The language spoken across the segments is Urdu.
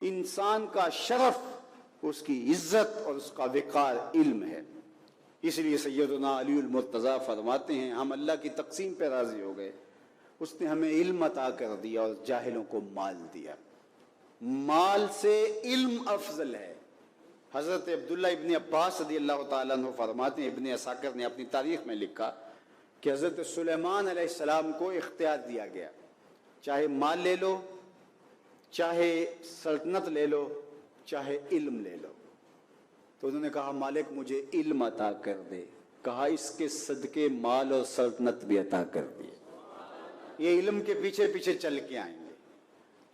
انسان کا شرف، اس کی عزت اور اس کا وقار علم ہے۔ اس لیے سیدنا علی المرتضیٰ فرماتے ہیں ہم اللہ کی تقسیم پہ راضی ہو گئے، اس نے ہمیں علم عطا کر دیا اور جاہلوں کو مال دیا۔ مال سے علم افضل ہے۔ حضرت عبداللہ ابن عباس رضی اللہ تعالیٰ عنہ فرماتے ہیں، ابن عساکر نے اپنی تاریخ میں لکھا کہ حضرت سلیمان علیہ السلام کو اختیار دیا گیا، چاہے مال لے لو، چاہے سلطنت لے لو، چاہے علم لے لو۔ تو انہوں نے کہا مالک مجھے علم عطا کر دے، کہا اس کے صدقے مال اور سلطنت بھی عطا کر دیے، یہ علم کے پیچھے پیچھے چل کے آئیں گے۔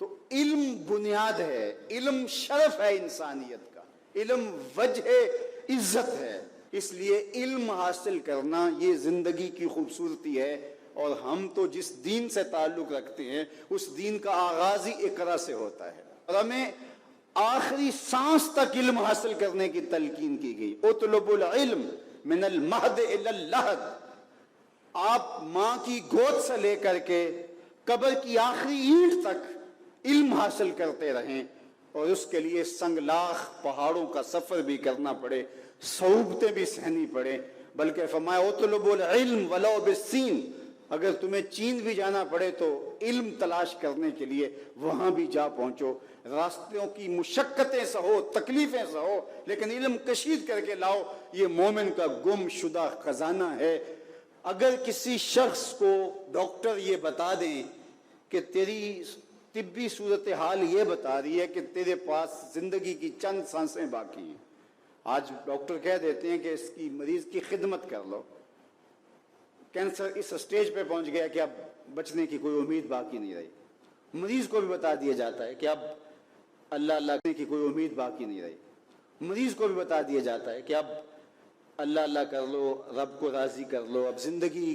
تو علم بنیاد ہے، علم شرف ہے انسانیت کا، علم وجہ عزت ہے۔ اس لیے علم حاصل کرنا یہ زندگی کی خوبصورتی ہے، اور ہم تو جس دین سے تعلق رکھتے ہیں اس دین کا آغاز ہی اقرا سے ہوتا ہے، اور ہمیں آخری سانس تک علم حاصل کرنے کی تلقین کی گئی۔ اطلب العلم من المہد الی اللحد، آپ ماں کی گود سے لے کر کے قبر کی آخری اینٹ تک علم حاصل کرتے رہیں، اور اس کے لیے سنگلاخ پہاڑوں کا سفر بھی کرنا پڑے، صعوبتیں بھی سہنی پڑے۔ بلکہ فرمایا اطلب العلم ولو بالسین، اگر تمہیں چین بھی جانا پڑے تو علم تلاش کرنے کے لیے وہاں بھی جا پہنچو، راستوں کی مشقتیں سہو، تکلیفیں سہو، لیکن علم کشید کر کے لاؤ۔ یہ مومن کا گم شدہ خزانہ ہے۔ اگر کسی شخص کو ڈاکٹر یہ بتا دیں کہ تیری طبی صورتحال یہ بتا رہی ہے کہ تیرے پاس زندگی کی چند سانسیں باقی ہیں، آج ڈاکٹر کہہ دیتے ہیں کہ اس کی مریض کی خدمت کر لو، کینسر اس سٹیج پہ پہنچ گیا کہ اب بچنے کی کوئی امید باقی نہیں رہی، مریض کو بھی بتا دیا جاتا ہے کہ اب اللہ اللہ کرنے کی کوئی امید باقی نہیں رہی، مریض کو بھی بتا دیا جاتا ہے کہ اب اللہ اللہ کر لو، رب کو راضی کر لو، اب زندگی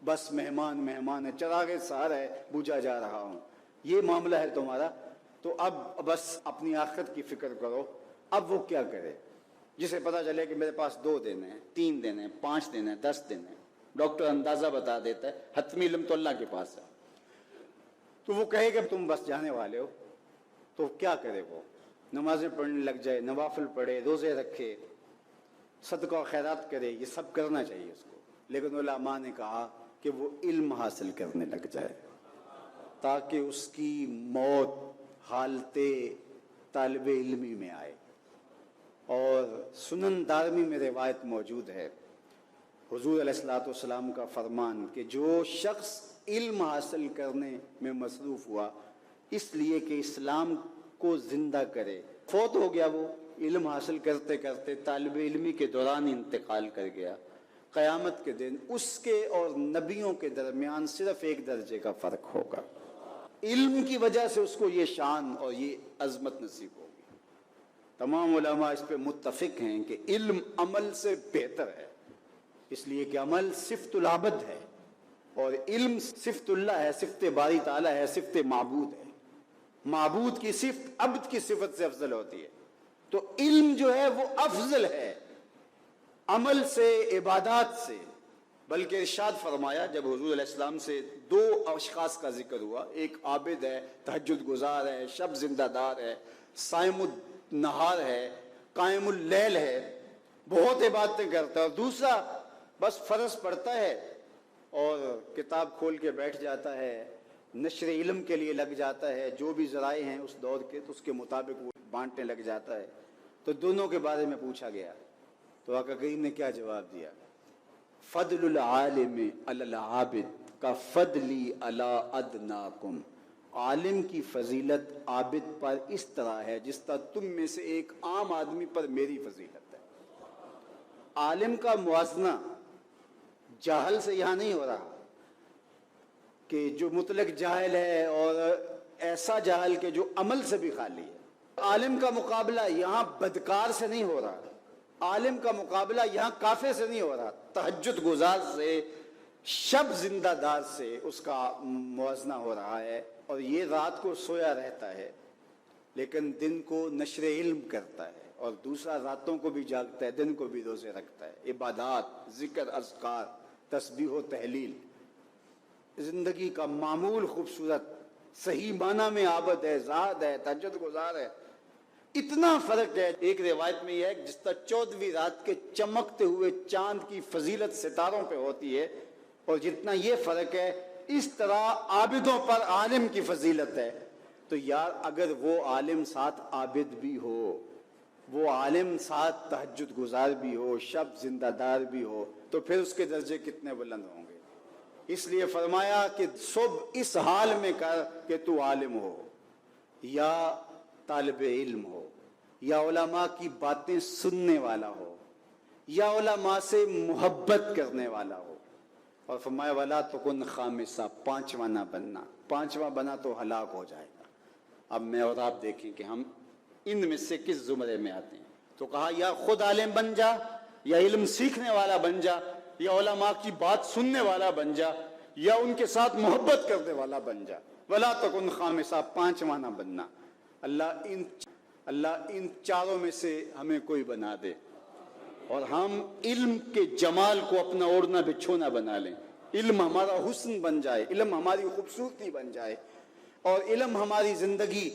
بس مہمان مہمان ہے، چراغ سحر ہے، بجھا جا رہا ہوں، یہ معاملہ ہے تمہارا، تو اب بس اپنی آخرت کی فکر کرو۔ اب وہ کیا کرے جسے پتا چلے کہ میرے پاس 2 دن ہیں، 3 دن ہیں، 5 دن ہیں، 10 دن ہیں، ڈاکٹر اندازہ بتا دیتا ہے، حتمی علم تو اللہ کے پاس ہے، تو وہ کہے کہ تم بس جانے والے ہو، تو کیا کرے؟ وہ نمازیں پڑھنے لگ جائے، نوافل پڑھے، روزے رکھے، صدقہ و خیرات کرے، یہ سب کرنا چاہیے اس کو، لیکن علماء نے کہا کہ وہ علم حاصل کرنے لگ جائے تاکہ اس کی موت حالت طالب علمی میں آئے۔ اور سنن دارمی میں روایت موجود ہے، حضور علیہ الصلوۃ والسلام کا فرمان کہ جو شخص علم حاصل کرنے میں مصروف ہوا اس لیے کہ اسلام کو زندہ کرے، فوت ہو گیا، وہ علم حاصل کرتے کرتے طالب علمی کے دوران انتقال کر گیا، قیامت کے دن اس کے اور نبیوں کے درمیان صرف 1 درجے کا فرق ہوگا، علم کی وجہ سے اس کو یہ شان اور یہ عظمت نصیب ہوگی۔ تمام علماء اس پہ متفق ہیں کہ علم عمل سے بہتر ہے، اس لیے کہ عمل صفت العبد ہے اور علم صفت اللہ ہے، صفت باری تعالیٰ ہے، صفت معبود ہے، معبود کی صفت عبد کی صفت سے افضل ہوتی ہے، تو علم جو ہے وہ افضل ہے عمل سے، عبادات سے۔ بلکہ ارشاد فرمایا جب حضور علیہ السلام سے 2 اشخاص کا ذکر ہوا، ایک عابد ہے، تہجد گزار ہے، شب زندہ دار ہے، صائم النہار ہے، قائم اللیل ہے، بہت عبادتیں کرتا ہے، اور دوسرا بس فرض پڑھتا ہے اور کتاب کھول کے بیٹھ جاتا ہے، نشر علم کے لیے لگ جاتا ہے، جو بھی ذرائع ہیں اس دور کے تو اس کے مطابق وہ بانٹنے لگ جاتا ہے۔ تو دونوں کے بارے میں پوچھا گیا تو آقا کریم نے کیا جواب دیا؟ فضل العالم علی العابد کا فضلی علی ادناکم، عالم کی فضیلت عابد پر اس طرح ہے جس طرح تم میں سے ایک عام آدمی پر میری فضیلت ہے۔ عالم کا موازنہ جاہل سے یہاں نہیں ہو رہا کہ جو مطلق جاہل ہے اور ایسا جاہل کہ جو عمل سے بھی خالی ہے، عالم کا مقابلہ یہاں بدکار سے نہیں ہو رہا، عالم کا مقابلہ یہاں کافر سے نہیں ہو رہا، تہجد گزار سے، شب زندہ دار سے اس کا موازنہ ہو رہا ہے، اور یہ رات کو سویا رہتا ہے لیکن دن کو نشر علم کرتا ہے، اور دوسرا راتوں کو بھی جاگتا ہے، دن کو بھی روزے رکھتا ہے، عبادات، ذکر، اذکار، تسبیح و تحلیل، زندگی کا معمول خوبصورت صحیح معنی میں عابد ہے، زاہد ہے، تہجد گزار ہے. اتنا فرق ہے. ایک روایت میں یہ ہے کہ جس طرح 14ویں رات کے چمکتے ہوئے چاند کی فضیلت ستاروں پہ ہوتی ہے، اور جتنا یہ فرق ہے اس طرح عابدوں پر عالم کی فضیلت ہے. تو یار اگر وہ عالم ساتھ عابد بھی ہو، وہ عالم ساتھ تہجد گزار بھی ہو، شب زندہ دار بھی ہو، تو پھر اس کے درجے کتنے بلند ہوں گے. اس لیے فرمایا کہ صبح اس حال میں کر کہ تو عالم ہو یا طالب علم ہو یا علماء کی باتیں سننے والا ہو یا علماء سے محبت کرنے والا ہو. اور فرمایا وَلَا تَكُنْ خَامِسًا، پانچواں نہ بننا. پانچواں بنا تو ہلاک ہو جائے گا. اب میں اور آپ دیکھیں کہ ہم ان میں سے کس زمرے میں آتے ہیں. تو کہا یا خود عالم بن جا، یا علم سیکھنے والا بن جا، یا علماء کی بات سننے والا بن جا، یا ان کے ساتھ محبت کرنے والا بن جا. وَلَا تَكُنْ خَامِسًا، پانچواں نہ بننا. اللہ ان چاروں میں سے ہمیں کوئی بنا دے، اور ہم علم کے جمال کو اپنا اوڑھنا بچھونا بنا لیں. علم ہمارا حسن بن جائے، علم ہماری خوبصورتی بن جائے، اور علم ہماری زندگی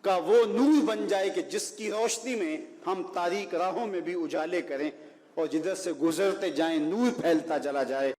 کا وہ نور بن جائے کہ جس کی روشنی میں ہم تاریک راہوں میں بھی اجالے کریں، اور جدھر سے گزرتے جائیں نور پھیلتا چلا جائے.